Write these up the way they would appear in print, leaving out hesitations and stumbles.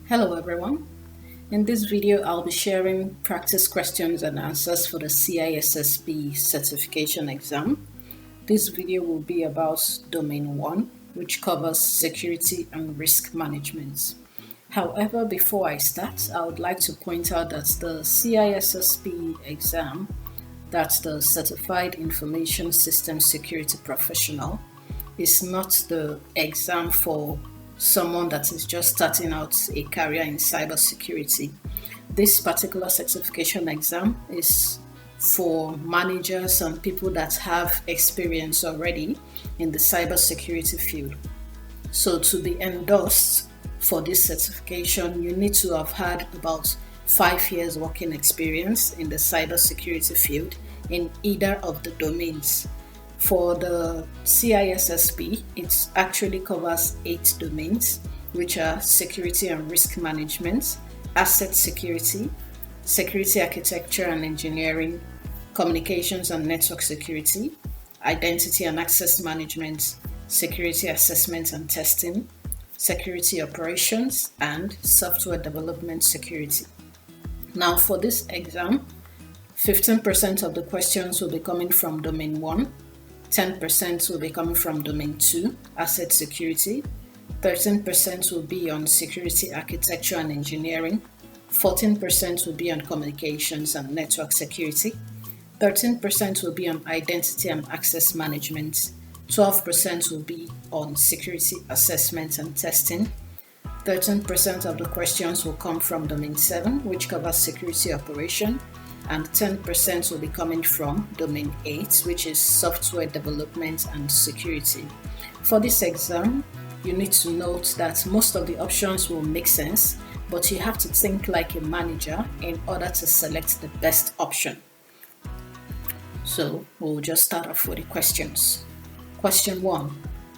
Hello everyone. In this video, I'll be sharing practice questions and answers for the CISSP certification exam. This video will be about Domain 1, which covers security and risk management. However, before I start, I would like to point out that the CISSP exam, that's the Certified Information System Security Professional, is not the exam for someone that is just starting out a career in cybersecurity. This particular certification exam is for managers and people that have experience already in the cybersecurity field. So to be endorsed for this certification, you need to have had about 5 years working experience in the cybersecurity field in either of the domains. For the CISSP, it actually covers 8 domains, which are security and risk management, asset security, security architecture and engineering, communications and network security, identity and access management, security assessment and testing, security operations, and software development security. Now, for this exam, 15% of the questions will be coming from Domain 1, 10% will be coming from Domain 2, Asset Security, 13% will be on Security Architecture and Engineering, 14% will be on Communications and Network Security, 13% will be on Identity and Access Management, 12% will be on Security Assessment and Testing, 13% of the questions will come from Domain 7, which covers Security Operation, and 10% will be coming from Domain 8, which is Software Development and Security. For this exam, you need to note that most of the options will make sense, but you have to think like a manager in order to select the best option. So we'll just start off with the questions. Question 1.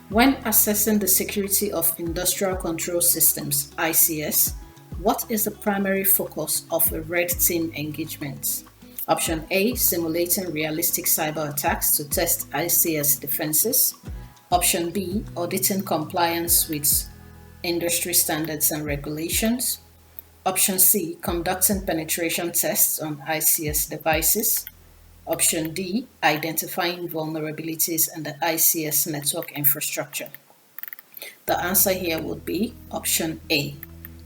When assessing the security of industrial control systems, ICS, what is the primary focus of a red team engagement? Option A, simulating realistic cyber attacks to test ICS defenses. Option B, auditing compliance with industry standards and regulations. Option C, conducting penetration tests on ICS devices. Option D, identifying vulnerabilities in the ICS network infrastructure. The answer here would be option A,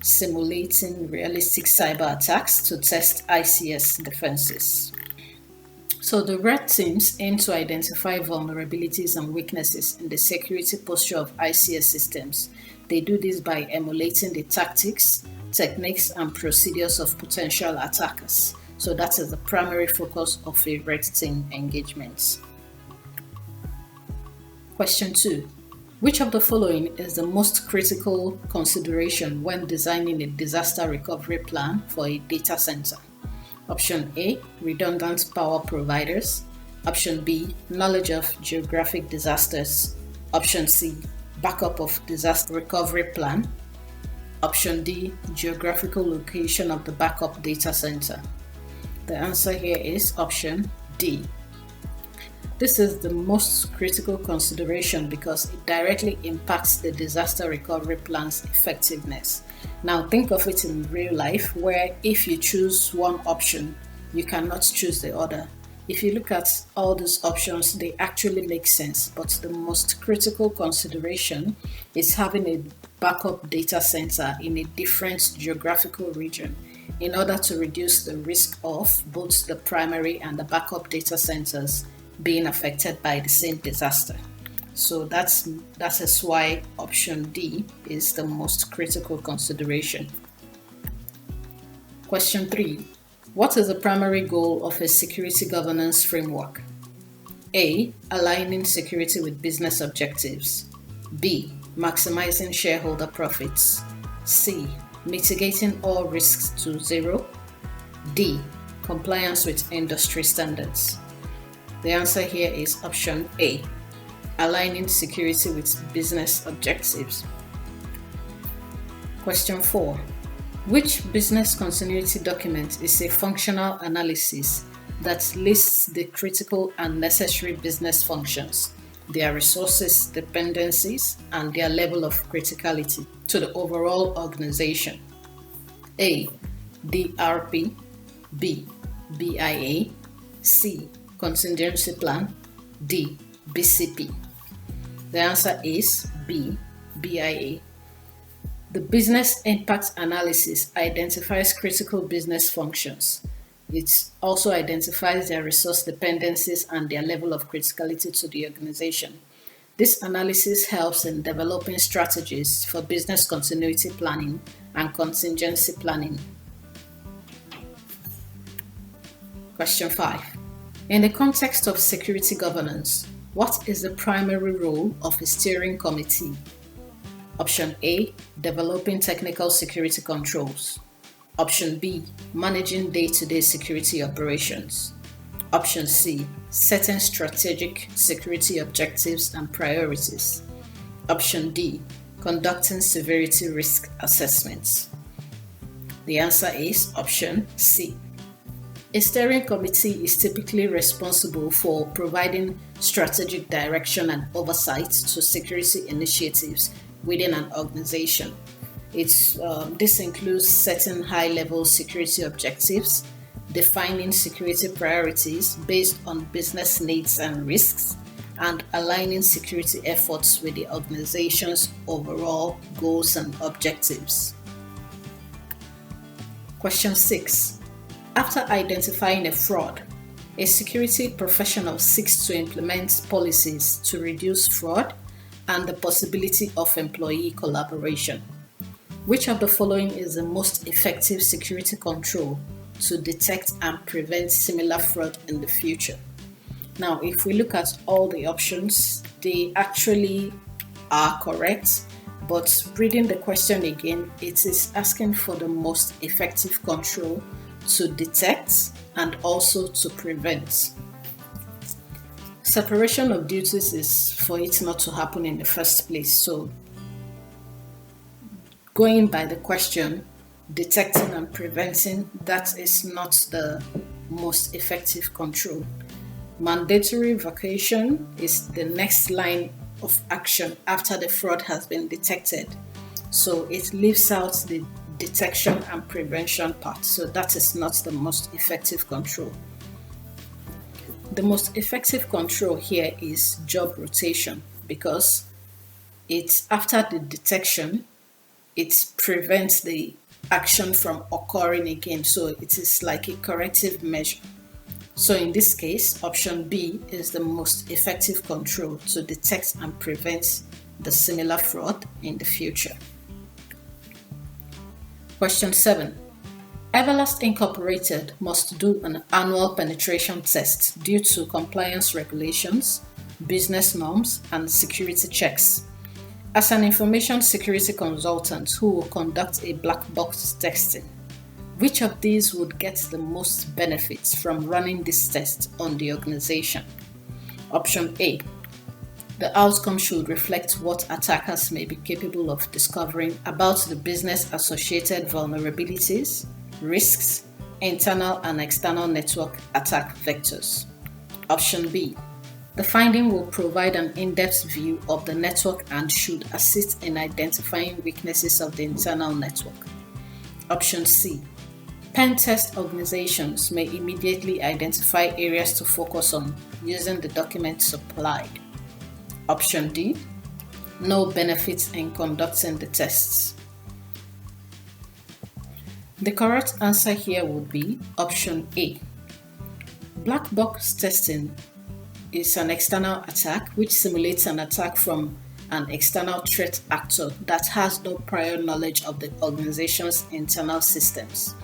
simulating realistic cyber attacks to test ICS defenses. So the red teams aim to identify vulnerabilities and weaknesses in the security posture of ICS systems. They do this by emulating the tactics, techniques, and procedures of potential attackers. So that is the primary focus of a red team engagement. Question 2. Which of the following is the most critical consideration when designing a disaster recovery plan for a data center? Option A, redundant power providers. Option B, knowledge of geographic disasters. Option C, backup of disaster recovery plan. Option D, geographical location of the backup data center. The answer here is option D. This is the most critical consideration because it directly impacts the disaster recovery plan's effectiveness. Now think of it in real life where if you choose one option, you cannot choose the other. If you look at all these options, they actually make sense, but the most critical consideration is having a backup data center in a different geographical region in order to reduce the risk of both the primary and the backup data centers being affected by the same disaster. So that is why option D is the most critical consideration. Question 3. What is the primary goal of a security governance framework? A. Aligning security with business objectives. B. Maximizing shareholder profits. C. Mitigating all risks to zero. D. Compliance with industry standards. The answer here is option A, aligning security with business objectives. Question 4. Which business continuity document is a functional analysis that lists the critical and necessary business functions, their resources, dependencies, and their level of criticality to the overall organization? A. DRP, B. BIA, C. Contingency plan, D. BCP. The answer is B. BIA. The business impact analysis identifies critical business functions. It also identifies their resource dependencies and their level of criticality to the organization. This analysis helps in developing strategies for business continuity planning and contingency planning. Question 5. In the context of security governance, what is the primary role of a steering committee? Option A, developing technical security controls. Option B, managing day-to-day security operations. Option C, setting strategic security objectives and priorities. Option D, conducting severity risk assessments. The answer is option C. A steering committee is typically responsible for providing strategic direction and oversight to security initiatives within an organization. This includes setting high-level security objectives, defining security priorities based on business needs and risks, and aligning security efforts with the organization's overall goals and objectives. Question 6. After identifying a fraud, a security professional seeks to implement policies to reduce fraud and the possibility of employee collaboration. Which of the following is the most effective security control to detect and prevent similar fraud in the future? Now, if we look at all the options, they actually are correct, but reading the question again, it is asking for the most effective control to detect and also to prevent. Separation of duties is for it not to happen in the first place. So, going by the question, detecting and preventing, that is not the most effective control. Mandatory vacation is the next line of action after the fraud has been detected. So it leaves out the detection and prevention part. So that is not the most effective control. The most effective control here is job rotation, because it's after the detection, it prevents the action from occurring again. So it is like a corrective measure. So in this case, option B is the most effective control to detect and prevent the similar fraud in the future. Question 7. Everlast Incorporated must do an annual penetration test due to compliance regulations, business norms, and security checks. As an information security consultant who will conduct a black box testing, which of these would get the most benefits from running this test on the organization? Option A. The outcome should reflect what attackers may be capable of discovering about the business-associated vulnerabilities, risks, internal and external network attack vectors. Option B. The finding will provide an in-depth view of the network and should assist in identifying weaknesses of the internal network. Option C. Pen test organizations may immediately identify areas to focus on using the documents supplied. Option D. No benefits in conducting the tests. The correct answer here would be option A. Black box testing is an external attack which simulates an attack from an external threat actor that has no prior knowledge of the organization's internal systems.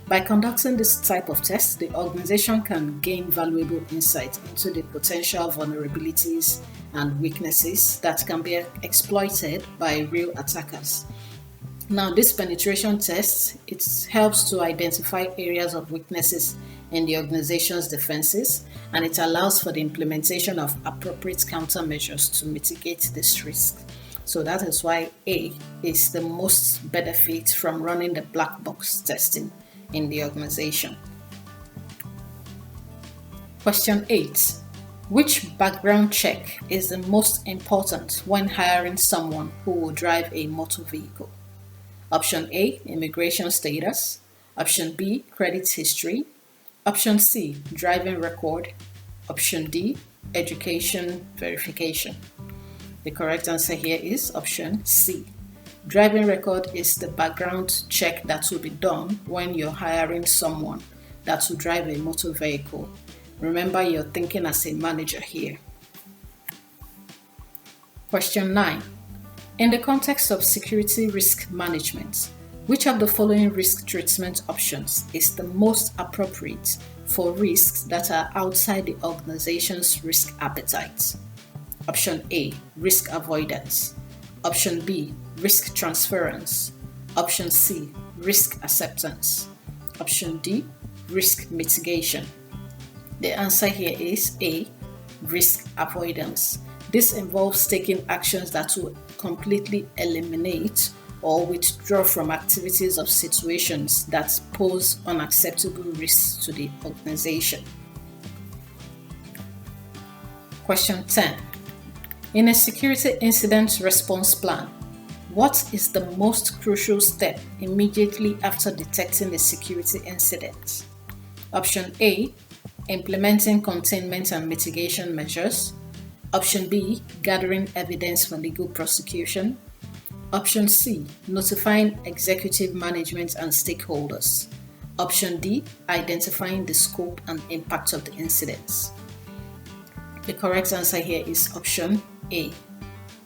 By conducting this type of test, the organization can gain valuable insight into the potential vulnerabilities and weaknesses that can be exploited by real attackers. Now, this penetration test, it helps to identify areas of weaknesses in the organization's defenses, and it allows for the implementation of appropriate countermeasures to mitigate this risk. So that is why A is the most benefit from running the black box testing in the organization. Question 8. Which background check is the most important when hiring someone who will drive a motor vehicle? Option A, immigration status. Option B, credit history. Option C, driving record. Option D, education verification. The correct answer here is option C. Driving record is the background check that will be done when you're hiring someone that will drive a motor vehicle. Remember, you're thinking as a manager here. Question 9. In the context of security risk management, which of the following risk treatment options is the most appropriate for risks that are outside the organization's risk appetite? Option A, risk avoidance. Option B, risk transference. Option C, risk acceptance. Option D, risk mitigation. The answer here is A, risk avoidance. This involves taking actions that will completely eliminate or withdraw from activities or situations that pose unacceptable risks to the organization. Question 10. In a security incident response plan, what is the most crucial step immediately after detecting a security incident? Option A, implementing containment and mitigation measures. Option B, gathering evidence for legal prosecution. Option C, notifying executive management and stakeholders. Option D, identifying the scope and impact of the incidents. The correct answer here is option A.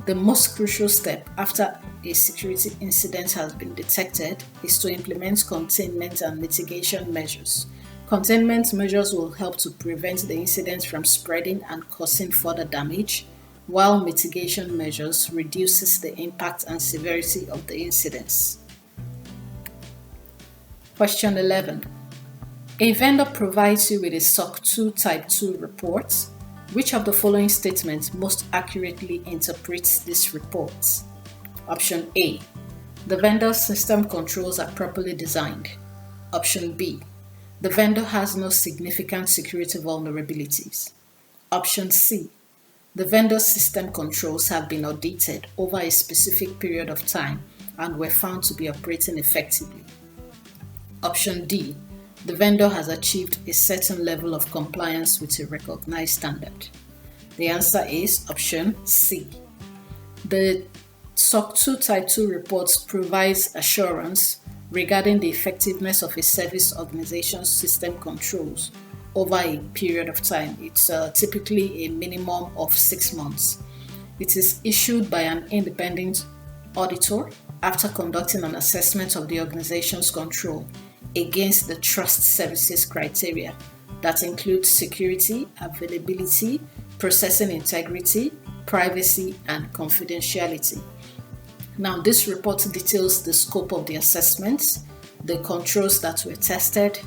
The most crucial step after a security incident has been detected is to implement containment and mitigation measures. Containment measures will help to prevent the incident from spreading and causing further damage, while mitigation measures reduces the impact and severity of the incidents. Question 11. A vendor provides you with a SOC 2 Type 2 report. Which of the following statements most accurately interprets this report? Option A. The vendor's system controls are properly designed. Option B. The vendor has no significant security vulnerabilities. Option C. The vendor's system controls have been audited over a specific period of time and were found to be operating effectively. Option D. The vendor has achieved a certain level of compliance with a recognized standard. The answer is option C. The SOC 2 Type 2 reports provides assurance regarding the effectiveness of a service organization's system controls over a period of time. It's typically a minimum of 6 months. It is issued by an independent auditor after conducting an assessment of the organization's control against the trust services criteria that include security, availability, processing integrity, privacy, and confidentiality. Now, this report details the scope of the assessments, the controls that were tested,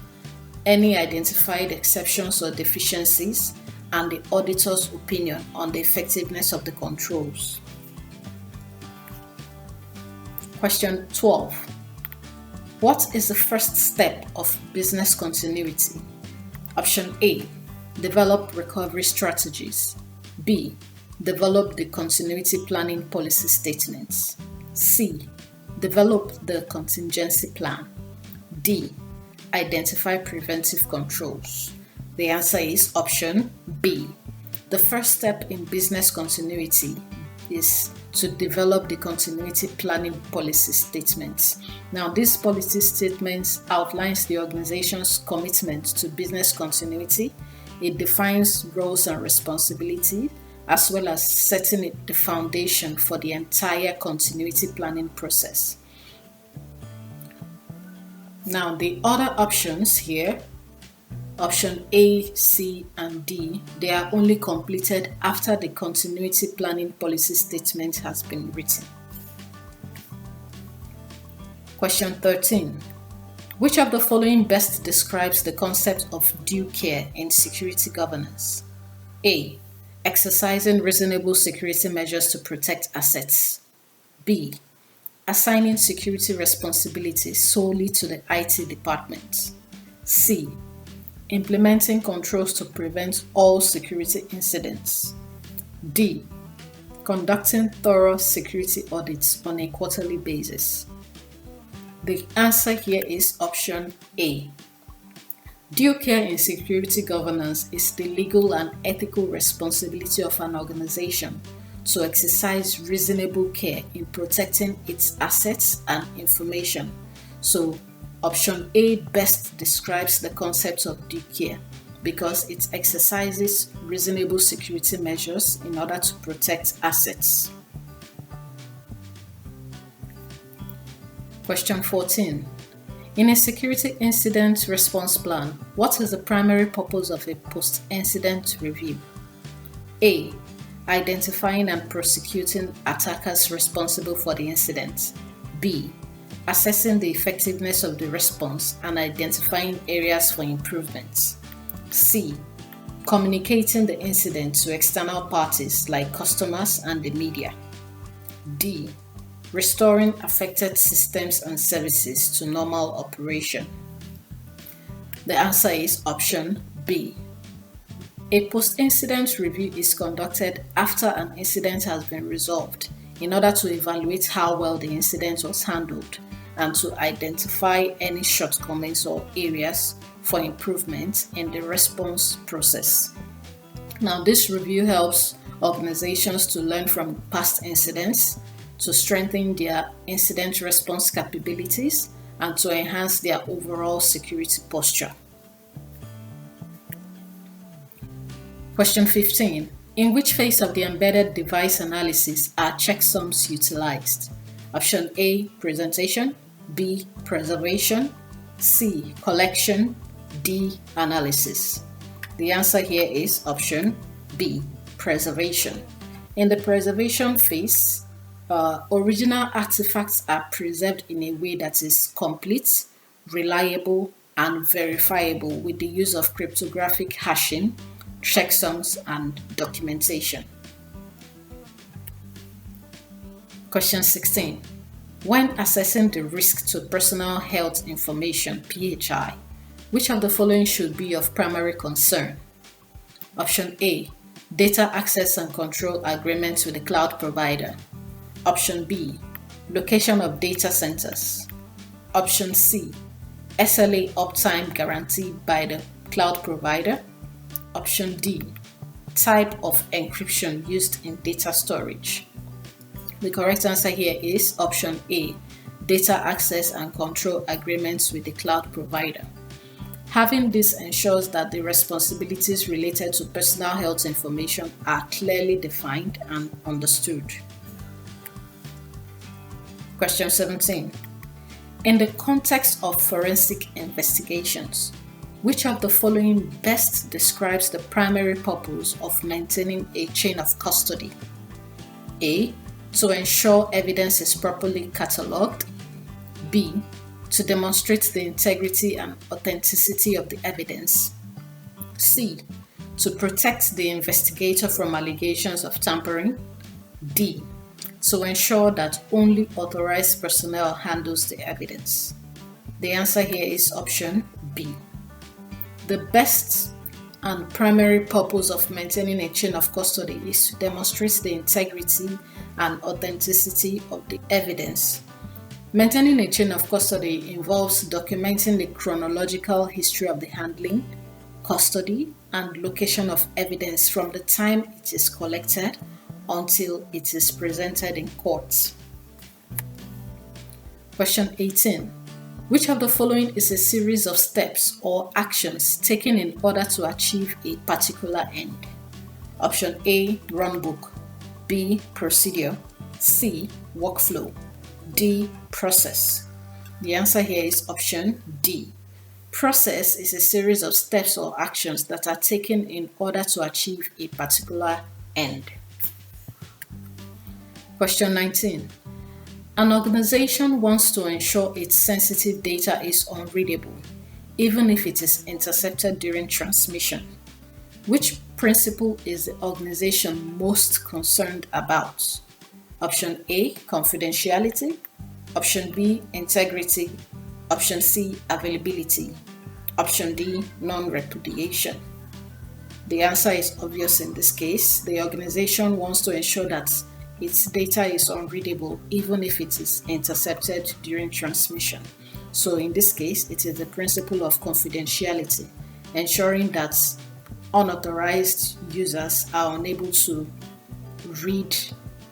any identified exceptions or deficiencies, and the auditor's opinion on the effectiveness of the controls. Question 12. What is the first step of business continuity? Option A. Develop recovery strategies. B. Develop the continuity planning policy statements. C. Develop the contingency plan. D. Identify preventive controls. The answer is option B. The first step in business continuity is to develop the continuity planning policy statements. Now, this policy statement outlines the organization's commitment to business continuity. It defines roles and responsibilities, as well as setting the foundation for the entire continuity planning process. Now, the other options here, option A, C, and D, they are only completed after the continuity planning policy statement has been written. Question 13. Which of the following best describes the concept of due care in security governance? A. Exercising reasonable security measures to protect assets. B. Assigning security responsibilities solely to the IT department. C. Implementing controls to prevent all security incidents. D. Conducting thorough security audits on a quarterly basis. The answer here is option A. Due care in security governance is the legal and ethical responsibility of an organization to exercise reasonable care in protecting its assets and information. So, option A best describes the concept of due care because it exercises reasonable security measures in order to protect assets. Question 14. In a security incident response plan, what is the primary purpose of a post-incident review? A. Identifying and prosecuting attackers responsible for the incident. B. Assessing the effectiveness of the response and identifying areas for improvement. C. Communicating the incident to external parties like customers and the media. D. Restoring affected systems and services to normal operation. The answer is option B. A post-incident review is conducted after an incident has been resolved in order to evaluate how well the incident was handled and to identify any shortcomings or areas for improvement in the response process. Now, this review helps organizations to learn from past incidents, to strengthen their incident response capabilities, and to enhance their overall security posture. Question 15. In which phase of the embedded device analysis are checksums utilized? Option A, presentation. B, preservation. C, collection. D, analysis. The answer here is option B, preservation. In the preservation phase, original artifacts are preserved in a way that is complete, reliable, and verifiable with the use of cryptographic hashing, checksums, and documentation. Question 16. When assessing the risk to personal health information, PHI, which of the following should be of primary concern? Option A, data access and control agreements with the cloud provider. Option B, location of data centers. Option C, SLA uptime guaranteed by the cloud provider. Option D, type of encryption used in data storage. The correct answer here is option A, data access and control agreements with the cloud provider. Having this ensures that the responsibilities related to personal health information are clearly defined and understood. Question 17. In the context of forensic investigations, which of the following best describes the primary purpose of maintaining a chain of custody? A, to ensure evidence is properly catalogued. B, to demonstrate the integrity and authenticity of the evidence. C, to protect the investigator from allegations of tampering. D, to ensure that only authorized personnel handles the evidence. The answer here is option B. The best and primary purpose of maintaining a chain of custody is to demonstrate the integrity and authenticity of the evidence. Maintaining a chain of custody involves documenting the chronological history of the handling, custody, and location of evidence from the time it is collected until it is presented in court. Question 18. Which of the following is a series of steps or actions taken in order to achieve a particular end? Option A, runbook. B, procedure. C, workflow. D, process. The answer here is option D. Process is a series of steps or actions that are taken in order to achieve a particular end. Question 19. An organization wants to ensure its sensitive data is unreadable, even if it is intercepted during transmission. Which principle is the organization most concerned about? Option A, confidentiality. Option B, integrity. Option C, availability. Option D, non-repudiation. The answer is obvious in this case. The organization wants to ensure that its data is unreadable even if it is intercepted during transmission. So in this case, it is the principle of confidentiality, ensuring that unauthorized users are unable to read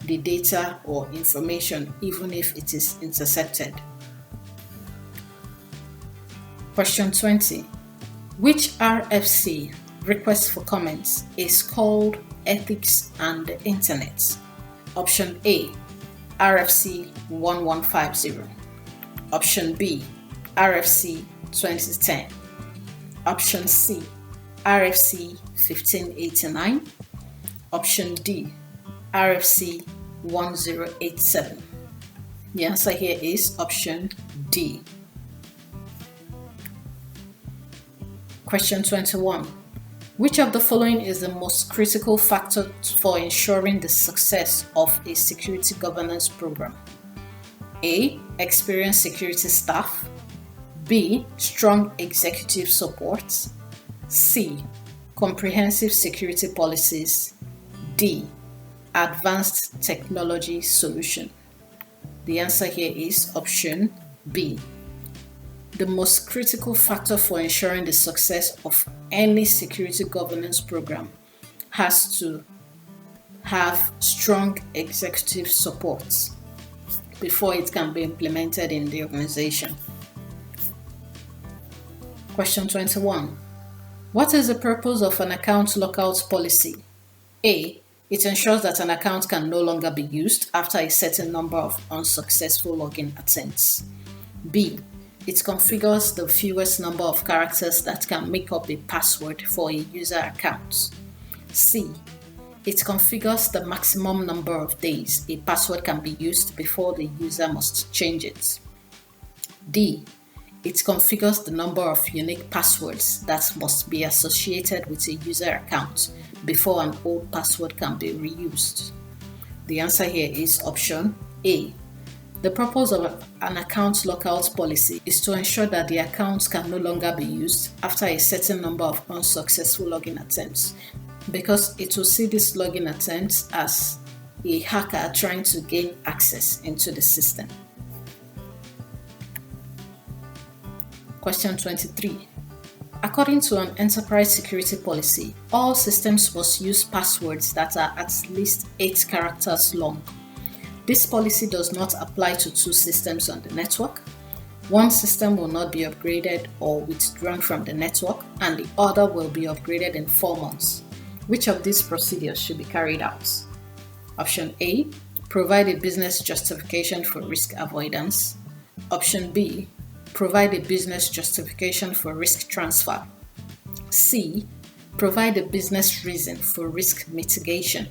the data or information even if it is intercepted. Question 20. Which RFC, request for comments, is called Ethics and the Internet? Option A, RFC 1150. Option B, RFC 2010. Option C, RFC 1589. Option D, RFC 1087. The answer here is option D. Question 21. Which of the following is the most critical factor for ensuring the success of a security governance program? A, experienced security staff. B, strong executive support. C, comprehensive security policies. D, advanced technology solution. The answer here is option B. The most critical factor for ensuring the success of any security governance program has to have strong executive support before it can be implemented in the organization. Question 21. What is the purpose of an account lockout policy? A, it ensures that an account can no longer be used after a certain number of unsuccessful login attempts. B, it configures the fewest number of characters that can make up a password for a user account. C, it configures the maximum number of days a password can be used before the user must change it. D, it configures the number of unique passwords that must be associated with a user account before an old password can be reused. The answer here is option A. The purpose of an account lockout policy is to ensure that the account can no longer be used after a certain number of unsuccessful login attempts, because it will see these login attempts as a hacker trying to gain access into the system. Question 23. According to an enterprise security policy, all systems must use passwords that are at least 8 characters long. This policy does not apply to 2 systems on the network. One system will not be upgraded or withdrawn from the network, and the other will be upgraded in 4 months. Which of these procedures should be carried out? Option A, provide a business justification for risk avoidance. Option B, provide a business justification for risk transfer. C, provide a business reason for risk mitigation.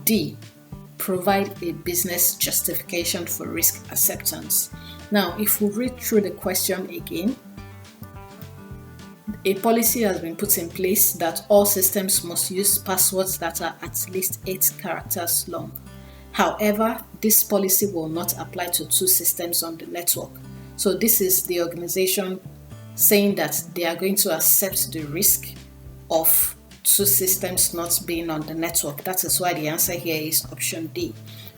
D, provide a business justification for risk acceptance. Now, if we read through the question again, a policy has been put in place that all systems must use passwords that are at least 8 characters long. However, this policy will not apply to 2 systems on the network. So this is the organization saying that they are going to accept the risk of 2 systems not being on the network. That is why the answer here is option D.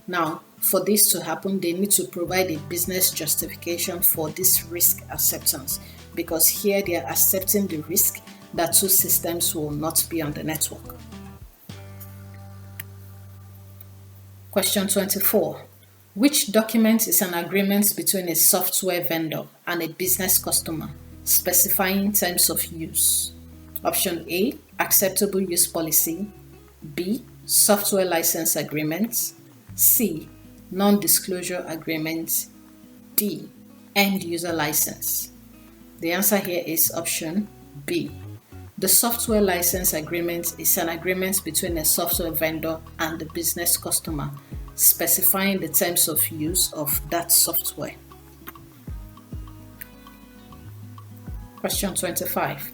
Now, for this to happen, they need to provide a business justification for this risk acceptance, because here they are accepting the risk that 2 systems will not be on the network. Question 24. Which document is an agreement between a software vendor and a business customer specifying terms of use? Option A, acceptable use policy. B, software license agreement. C, non-disclosure agreement. D, end user license. The answer here is option B. The software license agreement is an agreement between a software vendor and the business customer specifying the terms of use of that software. Question 25.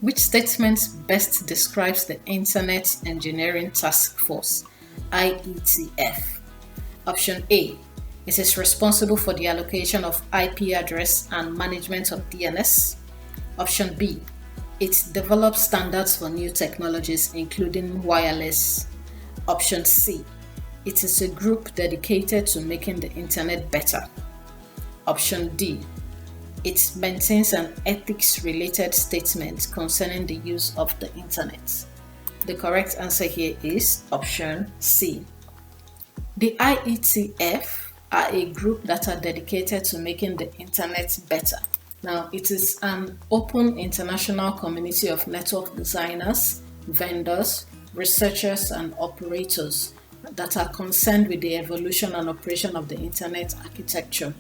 Which statement best describes the Internet Engineering Task Force, IETF? Option A, it is responsible for the allocation of IP address and management of DNS. Option B, it develops standards for new technologies including wireless. Option C, It is a group dedicated to making the internet better. Option D. It maintains an ethics-related statement concerning the use of the internet. The correct answer here is option C. The IETF are a group that are dedicated to making the internet better. Now, it is an open international community of network designers, vendors, researchers, and operators that are concerned with the evolution and operation of the internet architecture.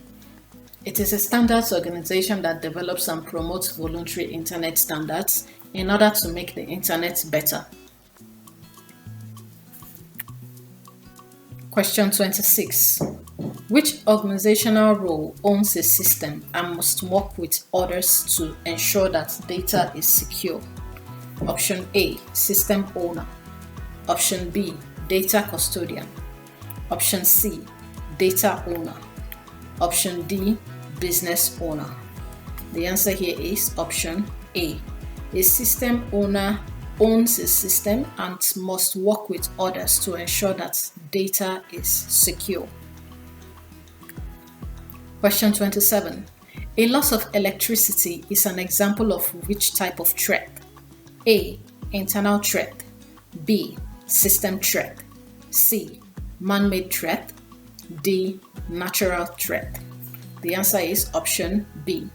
It is a standards organization that develops and promotes voluntary internet standards in order to make the internet better. Question 26. Which organizational role owns a system and must work with others to ensure that data is secure? Option A. System owner. Option B. Data custodian. Option C. Data owner. Option D. Business owner. The answer here is option A. A system owner owns a system and must work with others to ensure that data is secure. Question 27. A loss of electricity is an example of which type of threat? A. Internal threat. B. System threat. C. Man-made threat. D. Natural threat. The answer is option B.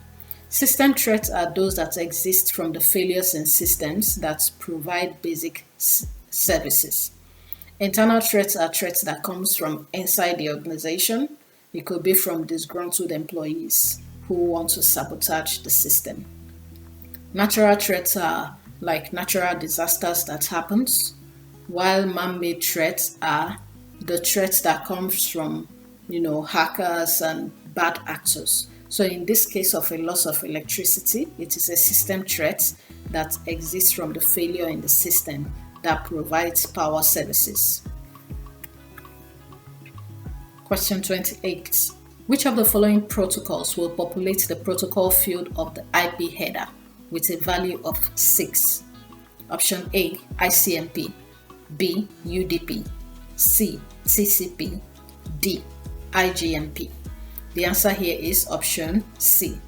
System threats are those that exist from the failures in systems that provide basic services. Internal threats are threats that comes from inside the organization. It could be from disgruntled employees who want to sabotage the system. Natural threats are like natural disasters that happens, while man-made threats are the threats that comes from, hackers and bad actors. So in this case of a loss of electricity, it is a system threat that exists from the failure in the system that provides power services. Question 28. Which of the following protocols will populate the protocol field of the IP header with a value of 6? Option A. ICMP. B. UDP. C. TCP. D. IGMP. The answer here is option C.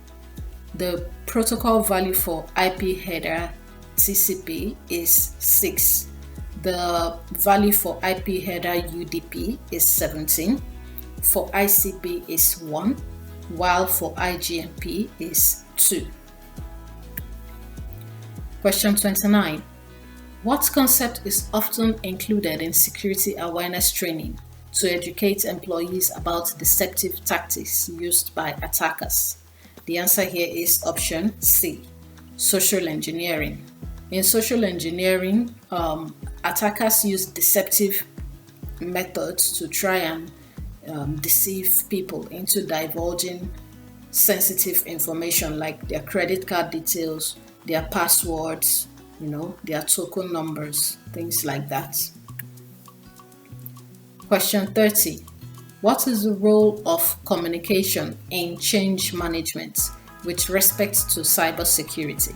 The protocol value for IP header TCP is 6. The value for IP header UDP is 17. For ICP is 1, while for IGMP is 2. Question 29. What concept is often included in security awareness training to educate employees about deceptive tactics used by attackers? The answer here is option C. Social engineering. In social engineering, attackers use deceptive methods to try and deceive people into divulging sensitive information like their credit card details, their passwords, their token numbers, things like that. Question 30. What is the role of communication in change management with respect to cybersecurity?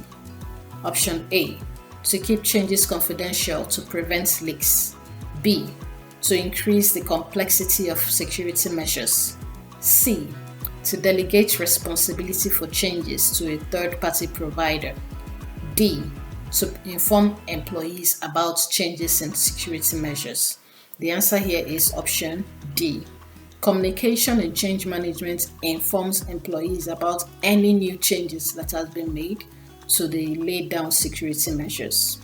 Option A. To keep changes confidential to prevent leaks. B. To increase the complexity of security measures. C. To delegate responsibility for changes to a third-party provider. D. To inform employees about changes in security measures. The answer here is option D. Communication in change management informs employees about any new changes that has been made to the laid down security measures.